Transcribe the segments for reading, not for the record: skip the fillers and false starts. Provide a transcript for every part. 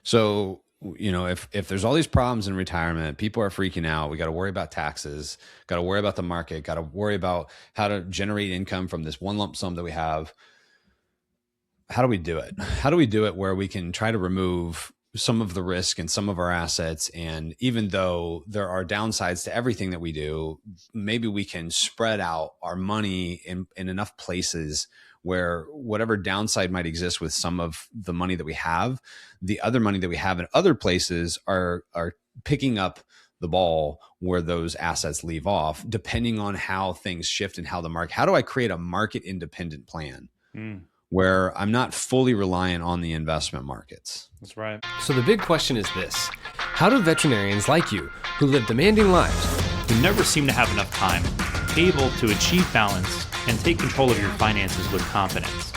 So, if there's all these problems in retirement, people are freaking out. We got to worry about taxes, got to worry about the market, got to worry about how to generate income from this one lump sum that we have. How do we do it? How do we do it where we can try to remove some of the risk and some of our assets? And even though there are downsides to everything that we do, maybe we can spread out our money in enough places where whatever downside might exist with some of the money that we have, the other money that we have in other places are picking up the ball where those assets leave off, depending on how things shift and how the market. How do I create a market independent plan? Where I'm not fully reliant on the investment markets? That's right. So the big question is this: how do veterinarians like you, who live demanding lives, You never seem to have enough time, able to achieve balance and take control of your finances with confidence?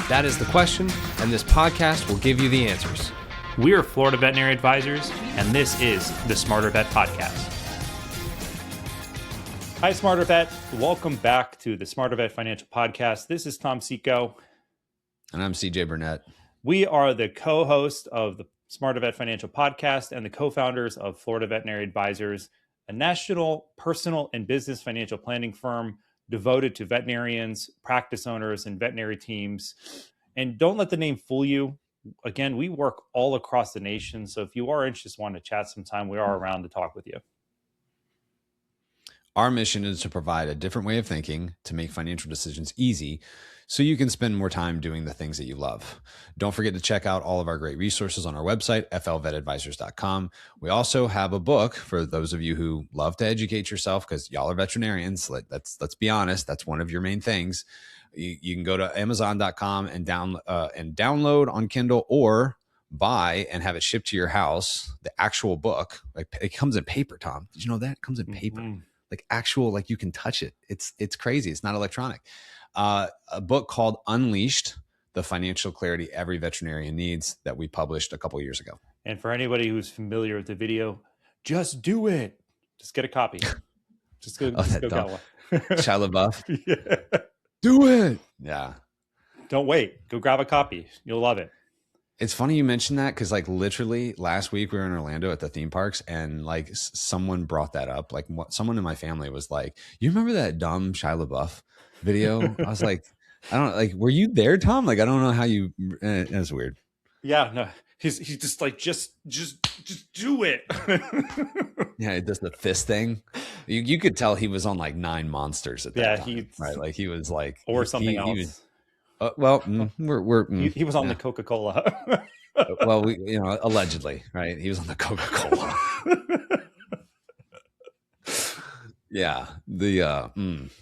that is the question, and this podcast will give you the answers. We are Florida Veterinary Advisors, and this is the Smarter Vet Podcast. Hi, Smarter Vet. Welcome back to the Smarter Vet Financial Podcast. This is Tom Seeko. And I'm CJ Burnett. We are the co-host of the Smarter Vet Financial Podcast and the co-founders of Florida Veterinary Advisors, a national personal and business financial planning firm devoted to veterinarians, practice owners, and veterinary teams. And don't let the name fool you. Again, we work all across the nation. So if you are interested, want to chat sometime, we are around to talk with you. Our mission is to provide a different way of thinking to make financial decisions easy so you can spend more time doing the things that you love. Don't forget to check out all of our great resources on our website, flvetadvisors.com. We also have a book for those of you who love to educate yourself, because y'all are veterinarians. Let's be honest, that's one of your main things. You can go to amazon.com and download on Kindle, or buy and have it shipped to your house, the actual book. Like, it comes in paper, Tom. Did you know that? It comes in paper. Mm-hmm. Like actual, like you can touch it. It's crazy. It's not electronic. A book called Unleashed: The Financial Clarity Every Veterinarian Needs, that we published a couple of years ago. And for anybody who's familiar with the video, just do it. Just get a copy. Just go get one. Shia LaBeouf. Yeah. Do it. Yeah. Don't wait. Go grab a copy. You'll love it. It's funny you mentioned that, because like literally last week we were in Orlando at the theme parks, and like someone brought that up. Like someone in my family was like, "You remember that dumb Shia LaBeouf video?" I was like, "I don't like. Were you there, Tom? Like, I don't know how you." It's weird. Yeah, no, he's just like just do it. Yeah, it does the fist thing. You could tell he was on like 9 Monsters at that time, right? Like he was like, or something else. He was, he was on the Coca-Cola. Well, allegedly, right? He was on the Coca-Cola. Yeah.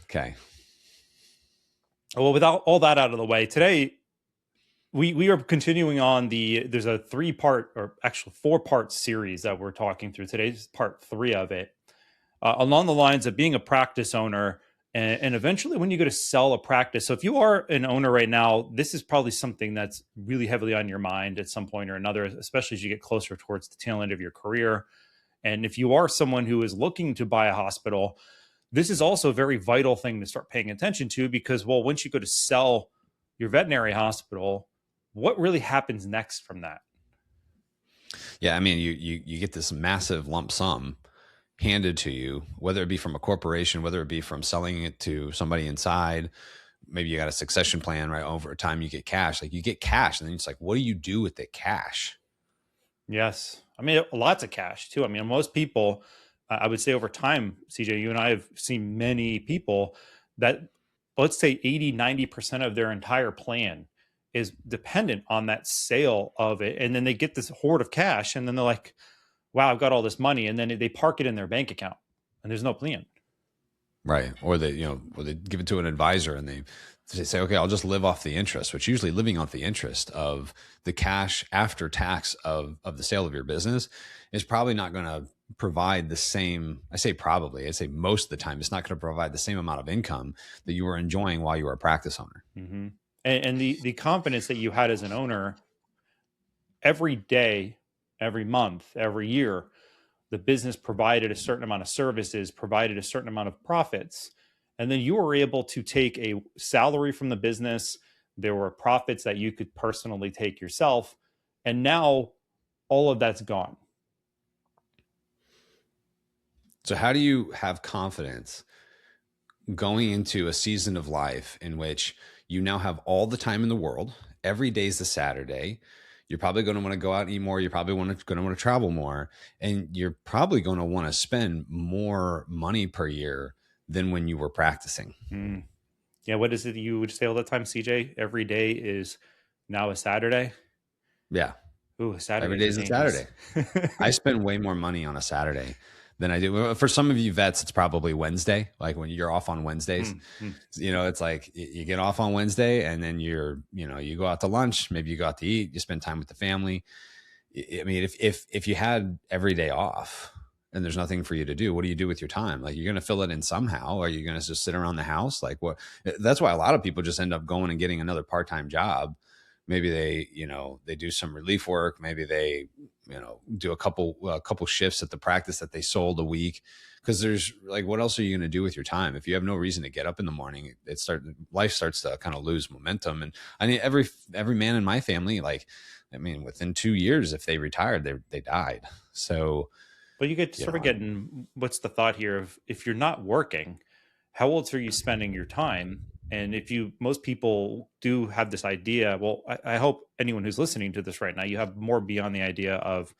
Okay. Well, without all that out of the way, today we are continuing on there's a 3-part, or actually 4-part series that we're talking through. Today's part 3 of it, along the lines of being a practice owner. And eventually when you go to sell a practice. So if you are an owner right now, this is probably something that's really heavily on your mind at some point or another, especially as you get closer towards the tail end of your career. And if you are someone who is looking to buy a hospital, this is also a very vital thing to start paying attention to, because, well, once you go to sell your veterinary hospital, what really happens next from that? Yeah. I mean, you get this massive lump sum handed to you, whether it be from a corporation, whether it be from selling it to somebody inside. Maybe you got a succession plan, right? Over time, you get cash. Like you get cash, and then it's like, what do you do with the cash? Yes. I mean, lots of cash too. I mean, most people, I would say over time, CJ, you and I have seen many people that, let's say 80, 90% of their entire plan is dependent on that sale of it. And then they get this hoard of cash, and then they're like, wow, I've got all this money. And then they park it in their bank account, and there's no plan. Right. Or they give it to an advisor, and they say, okay, I'll just live off the interest, which usually living off the interest of the cash after tax of the sale of your business is probably not going to provide the same. I say probably, I say most of the time, it's not going to provide the same amount of income that you were enjoying while you were a practice owner. Mm-hmm. And the confidence that you had as an owner, every day, every month, every year, the business provided a certain amount of services, provided a certain amount of profits. And then you were able to take a salary from the business. There were profits that you could personally take yourself. And now all of that's gone. So how do you have confidence going into a season of life in which you now have all the time in the world? Every day's a Saturday. You're probably going to want to go out and eat more. You're probably going to want to travel more. And you're probably going to want to spend more money per year than when you were practicing. Yeah. What is it you would say all the time, CJ? Every day is now a Saturday. Yeah. Ooh, a Saturday. Every day's a Saturday. I spend way more money on a Saturday than I do. For some of you vets, it's probably Wednesday. Like when you're off on Wednesdays, it's like you get off on Wednesday and then you go out to lunch, maybe you go out to eat, you spend time with the family. I mean, if you had every day off and there's nothing for you to do, what do you do with your time? Like, you're going to fill it in somehow. Are you going to just sit around the house? Like, what? That's why a lot of people just end up going and getting another part-time job. Maybe they do some relief work. Maybe they, do a couple shifts at the practice that they sold a week. Cause there's like, what else are you going to do with your time? If you have no reason to get up in the morning, life starts to kind of lose momentum. And I mean, every man in my family, within 2 years, if they retired, they died. So, but you get sort of getting, what's the thought here of, if you're not working, how else are you spending your time? And most people do have this idea. Well, I hope anyone who's listening to this right now, you have more beyond the idea of,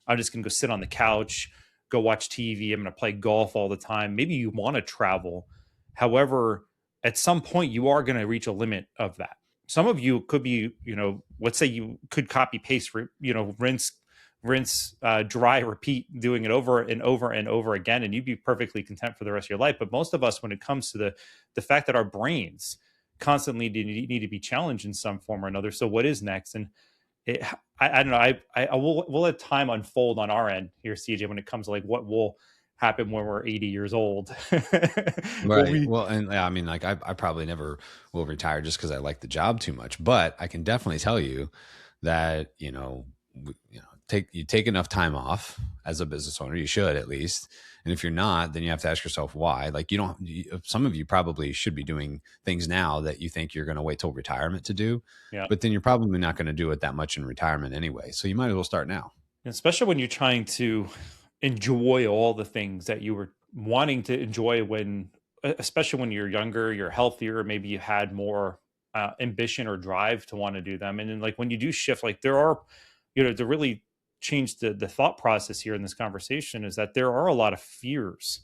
I'm just going to go sit on the couch, go watch TV. I'm going to play golf all the time. Maybe you want to travel. However, at some point you are going to reach a limit of that. Some of you could be, let's say you could copy paste, rinse, dry, repeat, doing it over and over and over again, and you'd be perfectly content for the rest of your life. But most of us, when it comes to the fact that our brains constantly need to be challenged in some form or another. So what is next? And I don't know. We'll let time unfold on our end here, CJ, when it comes to like what will happen when we're 80 years old. Right. Well, and I mean, like I probably never will retire just because I like the job too much. But I can definitely tell you that take enough time off as a business owner. You should, at least. And if you're not, then you have to ask yourself why. Like, some of you probably should be doing things now that you think you're going to wait till retirement to do. Yeah. But then you're probably not going to do it that much in retirement anyway. So you might as well start now. Especially when you're trying to enjoy all the things that you were wanting to enjoy especially when you're younger, you're healthier, maybe you had more ambition or drive to want to do them. And then like when you do shift, like there are, to really change the thought process here in this conversation, is that there are a lot of fears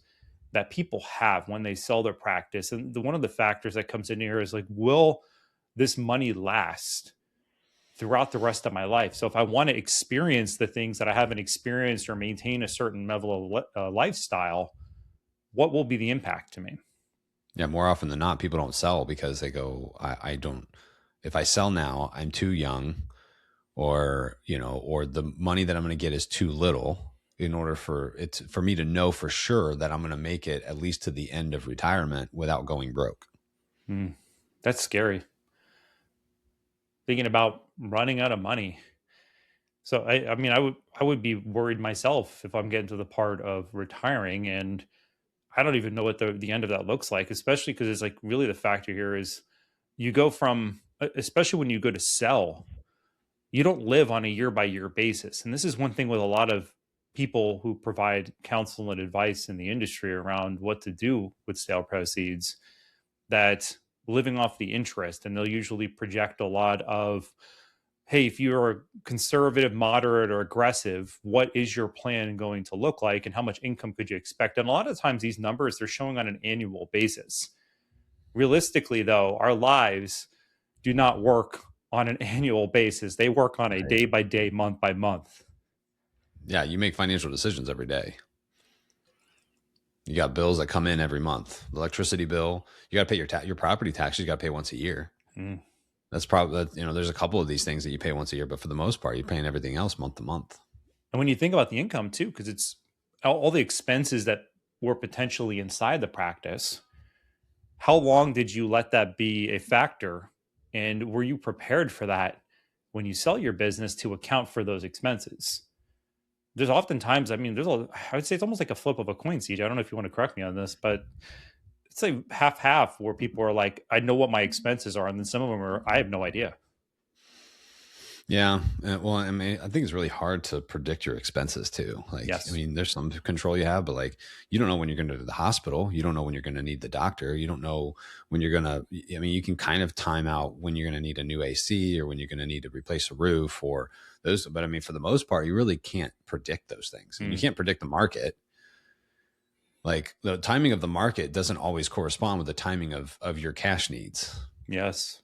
that people have when they sell their practice. And one of the factors that comes in here is like, will this money last throughout the rest of my life? So if I want to experience the things that I haven't experienced or maintain a certain level of lifestyle, what will be the impact to me? Yeah. More often than not, people don't sell because they go, I don't, if I sell now, I'm too young, or the money that I'm going to get is too little in order for me to know for sure that I'm going to make it at least to the end of retirement without going broke. That's scary. Thinking about running out of money. So I would be worried myself if I'm getting to the part of retiring, and I don't even know what the end of that looks like, especially because it's like really the factor here is you go from, especially when you go to sell, you don't live on a year by year basis. And this is one thing with a lot of people who provide counsel and advice in the industry around what to do with sale proceeds, that living off the interest. And they'll usually project a lot of, hey, if you're conservative, moderate, or aggressive, what is your plan going to look like? And how much income could you expect? And a lot of times these numbers, they're showing on an annual basis. Realistically, though, our lives do not work on an annual basis. They work on a day by day, month by month. Yeah. You make financial decisions every day. You got bills that come in every month. The electricity bill, you got to pay your property taxes. You got to pay once a year. That's probably, there's a couple of these things that you pay once a year, but for the most part, you're paying everything else month to month. And when you think about the income too, because it's all the expenses that were potentially inside the practice, how long did you let that be a factor? And were you prepared for that when you sell your business to account for those expenses? There's oftentimes, I would say it's almost like a flip of a coin, CJ. I don't know if you want to correct me on this, but it's like half where people are like, I know what my expenses are. And then some of them are, I have no idea. Yeah. Well, I mean, I think it's really hard to predict your expenses too. Like, Yes. I mean, there's some control you have, but like, you don't know when you're going to the hospital. You don't know when you're going to need the doctor. You don't know when you're going to, I mean, you can kind of time out when you're going to need a new AC or when you're going to need to replace a roof or those. But I mean, for the most part, you really can't predict those things. And you can't predict the market. Like the timing of the market doesn't always correspond with the timing of your cash needs. Yes.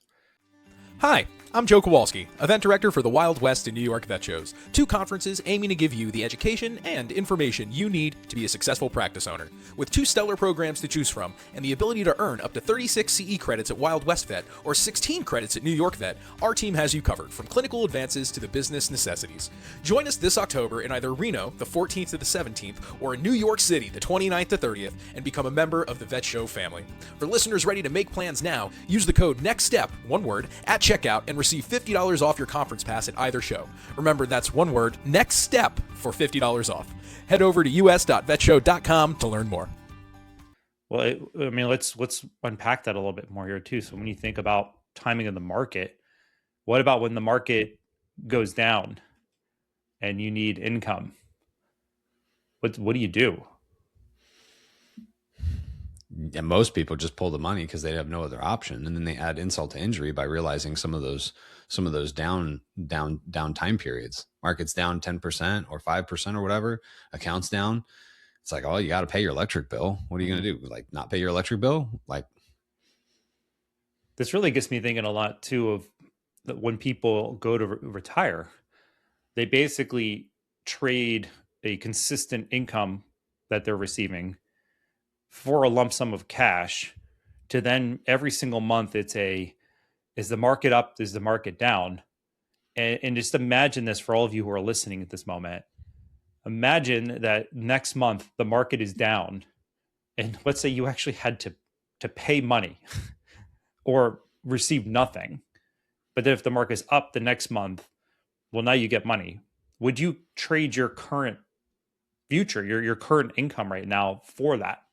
Hi, I'm Joe Kowalski, event director for the Wild West and New York Vet Shows, two conferences aiming to give you the education and information you need to be a successful practice owner. With two stellar programs to choose from and the ability to earn up to 36 CE credits at Wild West Vet or 16 credits at New York Vet, our team has you covered from clinical advances to the business necessities. Join us this October in either Reno, the 14th to the 17th, or in New York City, the 29th to 30th, and become a member of the Vet Show family. For listeners ready to make plans now, use the code NEXTSTEP, one word, at checkout and receive $50 off your conference pass at either show. Remember, that's one word, next step, for $50 off. Head over to us.vetshow.com to learn more. Well, I mean, let's unpack that a little bit more here too. So when you think about timing of the market, what about when the market goes down and you need income? What do you do? And most people just pull the money because they have no other option, and then they add insult to injury by realizing some of those down time periods. Market's down 10% or 5% or whatever. Accounts down. It's like, oh, you got to pay your electric bill. What are you going to do? Like, not pay your electric bill? Like, this really gets me thinking a lot too of that when people go to retire, they basically trade a consistent income that they're receiving for a lump sum of cash to then every single month is the market up, is the market down? And just imagine this for all of you who are listening at this moment. Imagine that next month the market is down, and let's say you actually had to pay money or receive nothing. But then if the market is up the next month, well, now you get money. Would you trade your current future, your current income right now for that?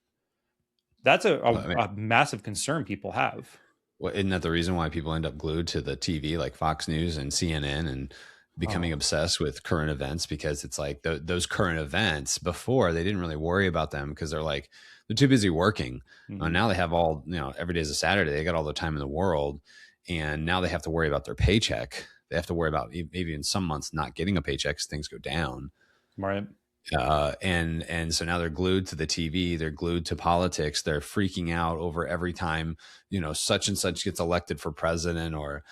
That's a massive concern people have. Well, isn't that the reason why people end up glued to the TV, like Fox News and CNN, and becoming obsessed with current events? Because it's like those current events before, they didn't really worry about them because they're too busy working. Now they have all, every day is a Saturday. They got all the time in the world. And now they have to worry about their paycheck. They have to worry about maybe in some months not getting a paycheck because things go down. Right. And so now they're glued to the TV, they're glued to politics, they're freaking out over every time, such and such gets elected for president, or,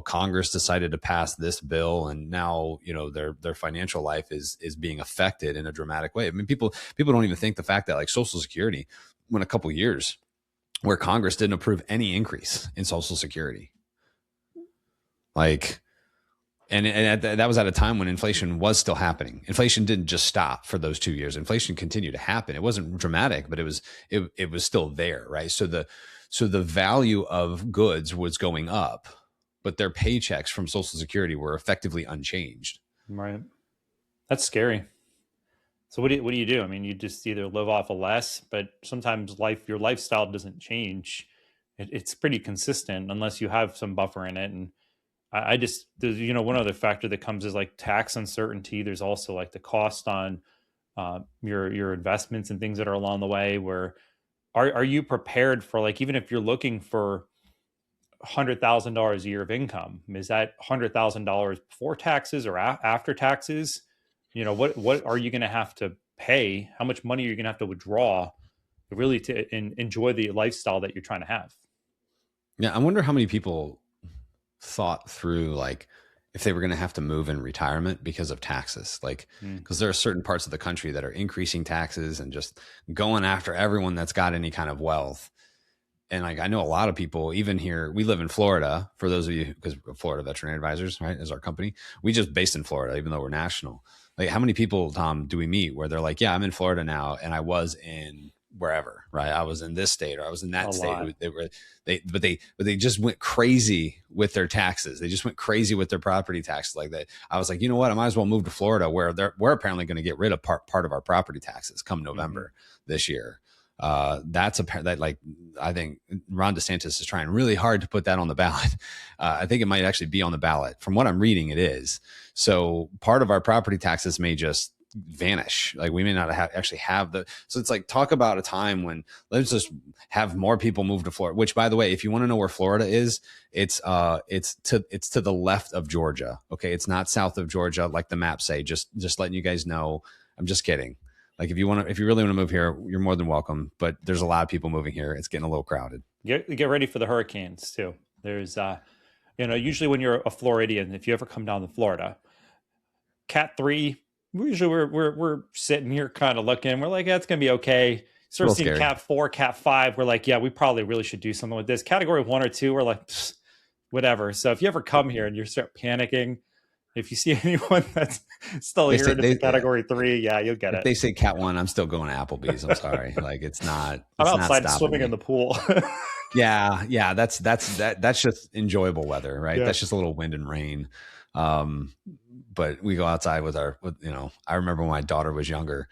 Congress decided to pass this bill. And now, their financial life is being affected in a dramatic way. I mean, people don't even think the fact that like Social Security went a couple years where Congress didn't approve any increase in Social Security. Like, And that was at a time when inflation was still happening. Inflation didn't just stop for those 2 years. Inflation continued to happen. It wasn't dramatic, but it was still there, right? So the value of goods was going up, but their paychecks from Social Security were effectively unchanged. Right. That's scary. So what do you do? I mean, you just either live off of less, but sometimes your lifestyle doesn't change. It's pretty consistent unless you have some buffer in it. And I just, there's, one other factor that comes is like tax uncertainty. There's also like the cost on your investments and things that are along the way. Where are you prepared for, like, even if you're looking for $100,000 a year of income, is that $100,000 before taxes or after taxes? What are you going to have to pay? How much money are you going to have to withdraw really to enjoy the lifestyle that you're trying to have? Yeah, I wonder how many people thought through like if they were going to have to move in retirement because of taxes, like because there are certain parts of the country that are increasing taxes and just going after everyone that's got any kind of wealth. And like I know a lot of people, even here, we live in Florida, for those of you, because Florida Veterinary Advisors, right, is our company. We just based in Florida, even though we're national. Like how many people, Tom, do we meet where they're like, yeah, I'm in Florida now and I was in wherever, right? I was in this state or I was in that state. But they just went crazy with their taxes. They just went crazy with their property taxes like that. I was like, you know what? I might as well move to Florida where we're apparently going to get rid of part of our property taxes come November this year. That's that, like, I think Ron DeSantis is trying really hard to put that on the ballot. I think it might actually be on the ballot. From what I'm reading, it is. So part of our property taxes may just vanish. Like, we may not actually have the, so it's like, talk about a time when let's just have more people move to Florida, which, by the way, if you want to know where Florida is, it's to the left of Georgia. Okay. It's not south of Georgia, like the maps say. Just letting you guys know. I'm just kidding. Like, if you really want to move here, you're more than welcome. But there's a lot of people moving here. It's getting a little crowded. Get ready for the hurricanes too. There's, usually when you're a Floridian, if you ever come down to Florida, Cat 3, usually we're sitting here kind of looking. We're like, yeah, it's gonna be okay. Start seeing scary. Cat 4, Cat 5. We're like, yeah, we probably really should do something with this. Category 1 or 2, we're like, whatever. So if you ever come here and you start panicking, if you see anyone that's still here in Category 3, yeah, you'll get it. If they say Cat 1, I'm still going to Applebee's. I'm sorry. Like, it's not. I'm outside swimming in the pool. Yeah. That's just enjoyable weather, right? Yeah. That's just a little wind and rain. But we go outside with I remember when my daughter was younger,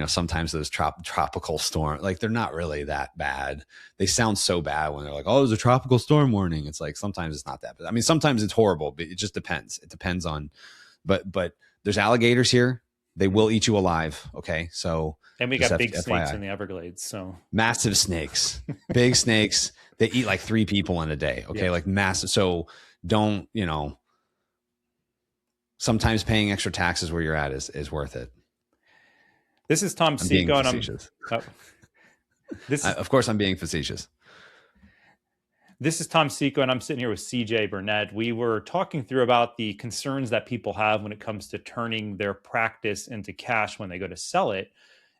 sometimes those tropical storm, like, they're not really that bad. They sound so bad when they're like, oh, there's a tropical storm warning. It's like, sometimes it's not that bad. I mean, sometimes it's horrible, but it just depends. It depends on, but there's alligators here. They will eat you alive. Okay. So, and we got big snakes in the Everglades. So massive snakes, big snakes. They eat like 3 people in a day. Okay. Yeah. Like, massive. So don't, sometimes paying extra taxes where you're at is worth it. This is Tom Seeko, and of course, I'm being facetious. This is Tom Seeko, and I'm sitting here with CJ Burnett. We were talking through about the concerns that people have when it comes to turning their practice into cash when they go to sell it.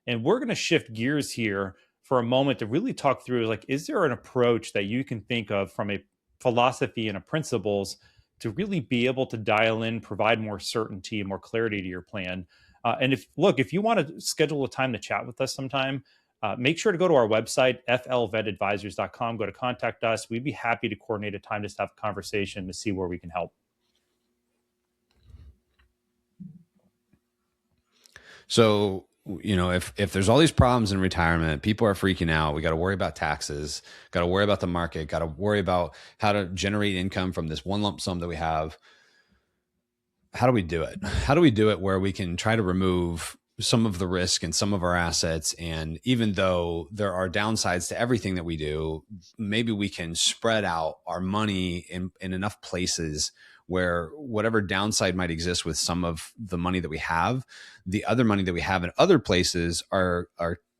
And we're going to shift gears here for a moment to really talk through, like, is there an approach that you can think of from a philosophy and a principles to really be able to dial in, provide more certainty and more clarity to your plan? And if you want to schedule a time to chat with us sometime, make sure to go to our website, flvetadvisors.com, go to contact us. We'd be happy to coordinate a time to have a conversation to see where we can help. So, if there's all these problems in retirement, people are freaking out. We got to worry about taxes, got to worry about the market, got to worry about how to generate income from this one lump sum that we have. How do we do it? How do we do it where we can try to remove some of the risk and some of our assets? And even though there are downsides to everything that we do, maybe we can spread out our money in enough places where whatever downside might exist with some of the money that we have, the other money that we have in other places are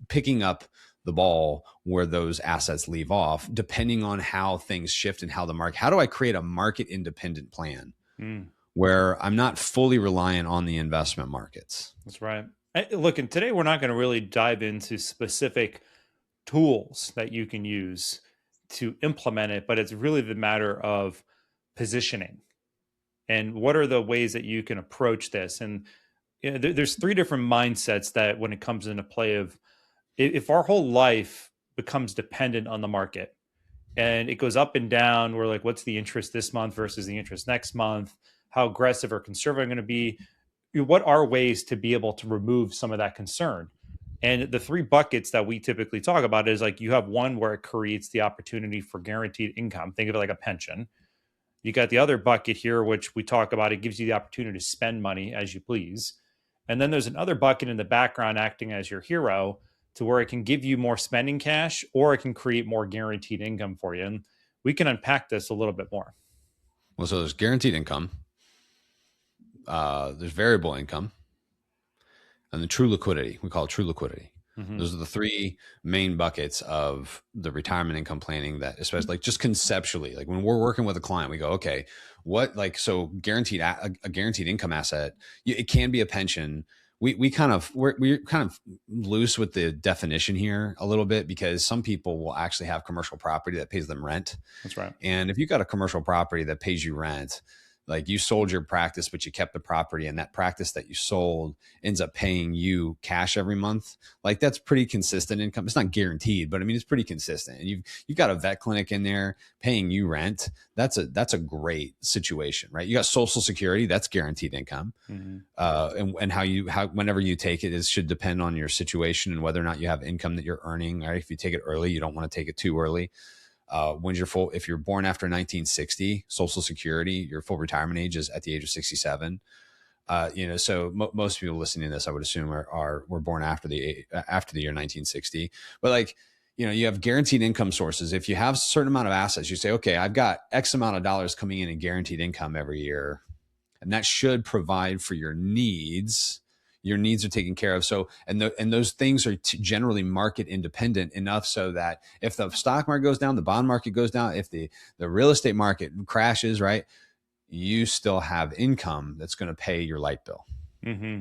picking up the ball where those assets leave off, depending on how things shift and how the market. How do I create a market independent plan where I'm not fully reliant on the investment markets? That's right. Look, and today we're not going to really dive into specific tools that you can use to implement it, but it's really the matter of positioning and what are the ways that you can approach this. And there's 3 different mindsets that when it comes into play of, if our whole life becomes dependent on the market and it goes up and down, we're like, what's the interest this month versus the interest next month? How aggressive or conservative I'm going to be? What are ways to be able to remove some of that concern? And the 3 buckets that we typically talk about is, like, you have one where it creates the opportunity for guaranteed income. Think of it like a pension. You got the other bucket here, which we talk about. It gives you the opportunity to spend money as you please. And then there's another bucket in the background acting as your hero, to where it can give you more spending cash or it can create more guaranteed income for you. And we can unpack this a little bit more. Well, so there's guaranteed income. There's variable income, and the true liquidity. We call it true liquidity. Mm-hmm. Those are the 3 main buckets of the retirement income planning that, especially, like, just conceptually, like when we're working with a client, we go, okay, so a guaranteed income asset, it can be a pension. We're kind of loose with the definition here a little bit, because some people will actually have commercial property that pays them rent. That's right. And if you've got a commercial property that pays you rent, Like you sold your practice, but you kept the property, and that practice that you sold ends up paying you cash every month. Like that's pretty consistent income. It's not guaranteed, but I mean, it's pretty consistent. And you've got a vet clinic in there paying you rent. That's a great situation, right? You got Social Security, that's guaranteed income. And how whenever you take it should depend on your situation and whether or not you have income that you're earning. Right? If you take it early, you don't want to take it too early. If you're born after 1960, Social Security, your full retirement age is at the age of 67. So most people listening to this, I would assume were born after the year 1960. But like, you have guaranteed income sources. If you have a certain amount of assets, you say, okay, I've got X amount of dollars coming in guaranteed income every year, and that should provide for your needs. Your needs are taken care of. So, and those things are generally market independent enough so that if the stock market goes down, the bond market goes down, if the real estate market crashes, right, you still have income that's going to pay your light bill. Mm-hmm.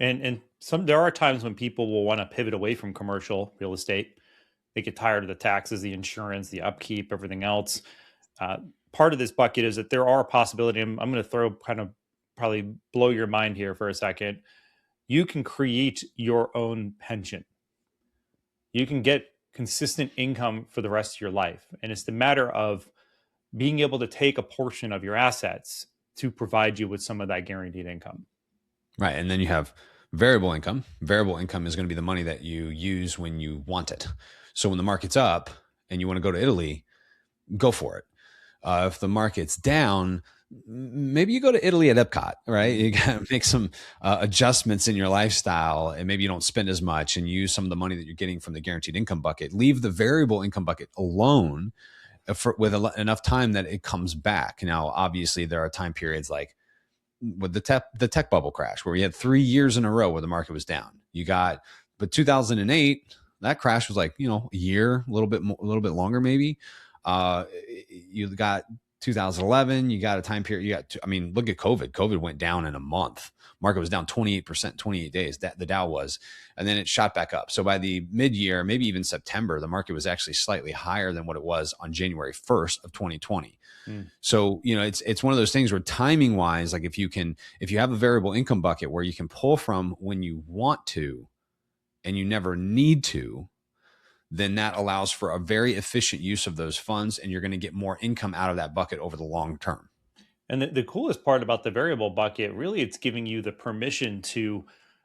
And there are times when people will want to pivot away from commercial real estate. They get tired of the taxes, the insurance, the upkeep, everything else. Part of this bucket is that there are a possibility. I'm going to throw probably blow your mind here for a second. You can create your own pension. You can get consistent income for the rest of your life. And it's the matter of being able to take a portion of your assets to provide you with some of that guaranteed income. Right. And then you have variable income. Variable income is going to be the money that you use when you want it. So when the market's up and you want to go to Italy, go for it. If the market's down, maybe you go to Italy at Epcot, right? You got to make some adjustments in your lifestyle, and maybe you don't spend as much and use some of the money that you're getting from the guaranteed income bucket. Leave the variable income bucket alone with enough time that it comes back. Now, obviously, there are time periods like with the tech bubble crash where we had 3 years in a row where the market was down. But 2008, that crash was like, a year, a little bit longer, maybe. You got 2011, you got a time period. Look at COVID. COVID went down in a month. Market was down 28%, 28 days. The Dow was, and then it shot back up. So by the mid-year, maybe even September, the market was actually slightly higher than what it was on January 1st of 2020. So, it's one of those things where timing wise, like if you have a variable income bucket where you can pull from when you want to, and you never need to, then that allows for a very efficient use of those funds, and you're going to get more income out of that bucket over the long term. And the coolest part about the variable bucket, really, it's giving you the permission to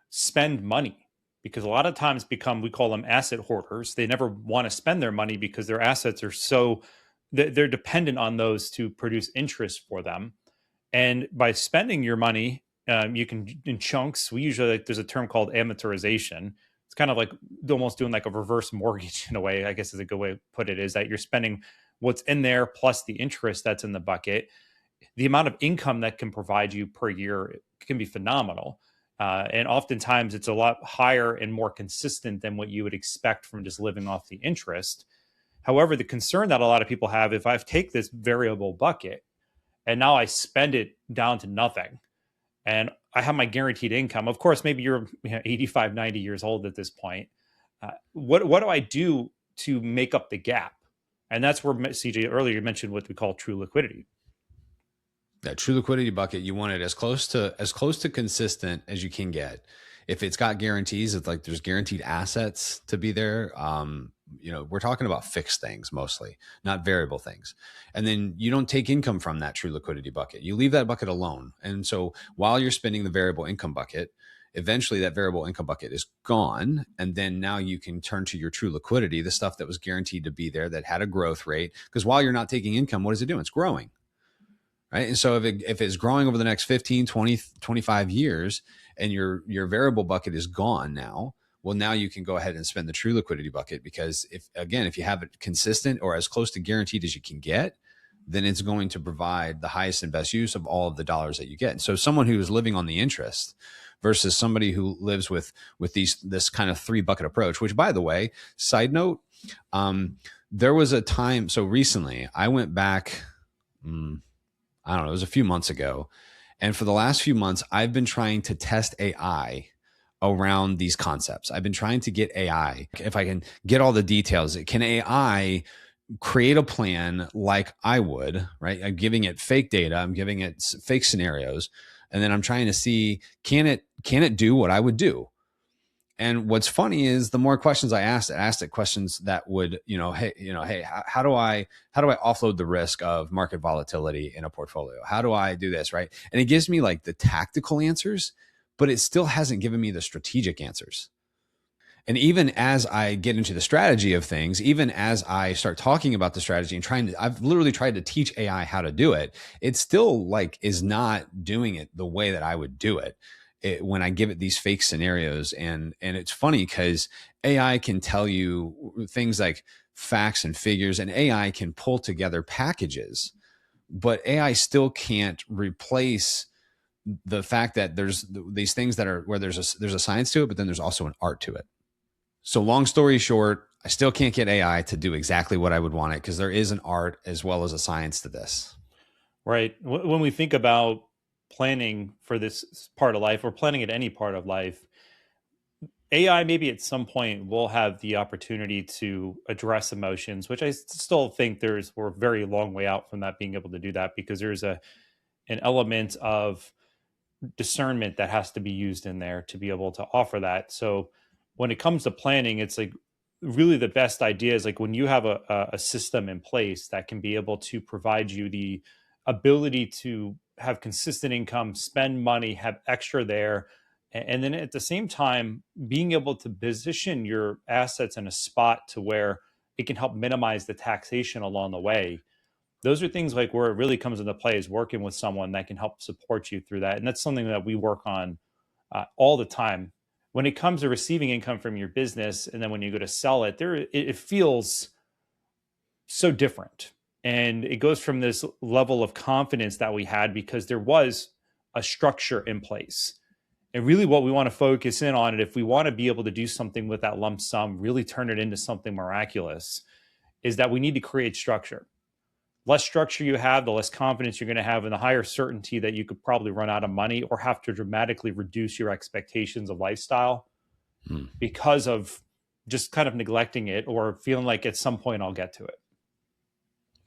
spend money, because a lot of times we call them asset hoarders. They never want to spend their money because their assets are they're dependent on those to produce interest for them. And by spending your money, you can in chunks. We usually, there's a term called amortization. It's kind of like almost doing like a reverse mortgage in a way, I guess is a good way to put it, is that you're spending what's in there plus the interest that's in the bucket. The amount of income that can provide you per year can be phenomenal. And oftentimes it's a lot higher and more consistent than what you would expect from just living off the interest. However, the concern that a lot of people have, if I take this variable bucket and now I spend it down to nothing, and I have my guaranteed income. Of course, maybe you're 85, 90 years old at this point. What do I do to make up the gap? And that's where CJ earlier mentioned what we call true liquidity. That true liquidity bucket, you want it as close to consistent as you can get. If it's got guarantees, it's like there's guaranteed assets to be there. We're talking about fixed things mostly, not variable things. And then you don't take income from that true liquidity bucket. You leave that bucket alone. And so while you're spending the variable income bucket, eventually that variable income bucket is gone. And then now you can turn to your true liquidity, the stuff that was guaranteed to be there, that had a growth rate. Because while you're not taking income, what is it doing? It's growing. Right. And so if it's growing over the next 15, 20, 25 years and your variable bucket is gone now, well, now you can go ahead and spend the true liquidity bucket, because if you have it consistent or as close to guaranteed as you can get, then it's going to provide the highest and best use of all of the dollars that you get. And so someone who is living on the interest versus somebody who lives with this kind of 3-bucket approach, which, by the way, side note, there was a time. So recently I went back, I don't know, it was a few months ago. And for the last few months, I've been trying to test AI around these concepts. I've been trying to get AI, if I can get all the details, can AI create a plan like I would, right? I'm giving it fake data. I'm giving it fake scenarios. And then I'm trying to see, can it do what I would do? And what's funny is the more questions I asked it questions that would, hey, how do I offload the risk of market volatility in a portfolio? How do I do this? Right. And it gives me like the tactical answers, but it still hasn't given me the strategic answers. And even as I get into the strategy of things, even as I start talking about the strategy and I've literally tried to teach AI how to do it. It still like is not doing it the way that I would do it. When I give it these fake scenarios. And it's funny because AI can tell you things like facts and figures, and AI can pull together packages, but AI still can't replace the fact that there's these things that are where there's a science to it, but then there's also an art to it. So long story short, I still can't get AI to do exactly what I would want it, because there is an art as well as a science to this. Right. When we think about planning for this part of life, or planning at any part of life, AI maybe at some point will have the opportunity to address emotions, which I still think we're a very long way out from that being able to do that, because there's an element of discernment that has to be used in there to be able to offer that. So when it comes to planning, it's like really the best idea is like when you have a system in place that can be able to provide you the ability to have consistent income, spend money, have extra there. And then at the same time, being able to position your assets in a spot to where it can help minimize the taxation along the way. Those are things like where it really comes into play is working with someone that can help support you through that. And that's something that we work on all the time. When it comes to receiving income from your business, and then when you go to sell it, it feels so different. And it goes from this level of confidence that we had because there was a structure in place. And really what we want to focus in on, and if we want to be able to do something with that lump sum, really turn it into something miraculous, is that we need to create structure. Less structure you have, the less confidence you're going to have, and the higher certainty that you could probably run out of money or have to dramatically reduce your expectations of lifestyle because of just kind of neglecting it or feeling like at some point I'll get to it.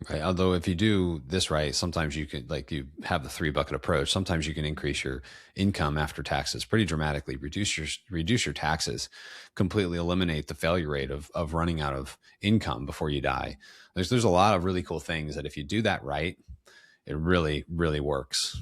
Right. Although if you do this right, sometimes you can, like you have the 3-bucket approach. Sometimes you can increase your income after taxes pretty dramatically, reduce your taxes, completely eliminate the failure rate of running out of income before you die. There's a lot of really cool things that if you do that right, it really, really works.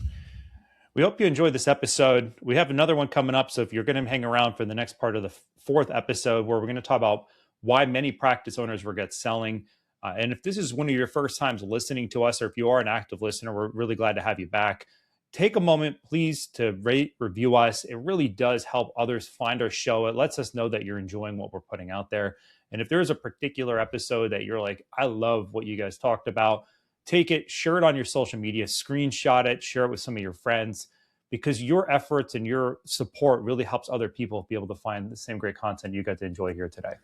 We hope you enjoyed this episode. We have another one coming up. So if you're going to hang around for the next part of the 4th episode, where we're going to talk about why many practice owners regret selling. And if this is one of your first times listening to us, or if you are an active listener, we're really glad to have you back. Take a moment, please, to rate, review us. It really does help others find our show. It lets us know that you're enjoying what we're putting out there. And if there's a particular episode that you're like, I love what you guys talked about, take it, share it on your social media, screenshot it, share it with some of your friends, because your efforts and your support really helps other people be able to find the same great content you got to enjoy here today.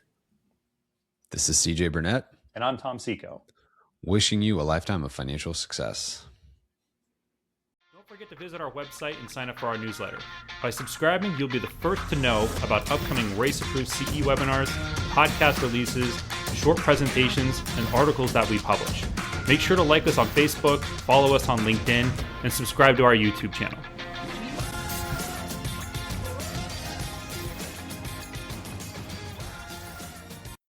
This is CJ Burnett. And I'm Tom Seeko. Wishing you a lifetime of financial success. Don't forget to visit our website and sign up for our newsletter. By subscribing, you'll be the first to know about upcoming race-approved CE webinars, podcast releases, short presentations, and articles that we publish. Make sure to like us on Facebook, follow us on LinkedIn, and subscribe to our YouTube channel.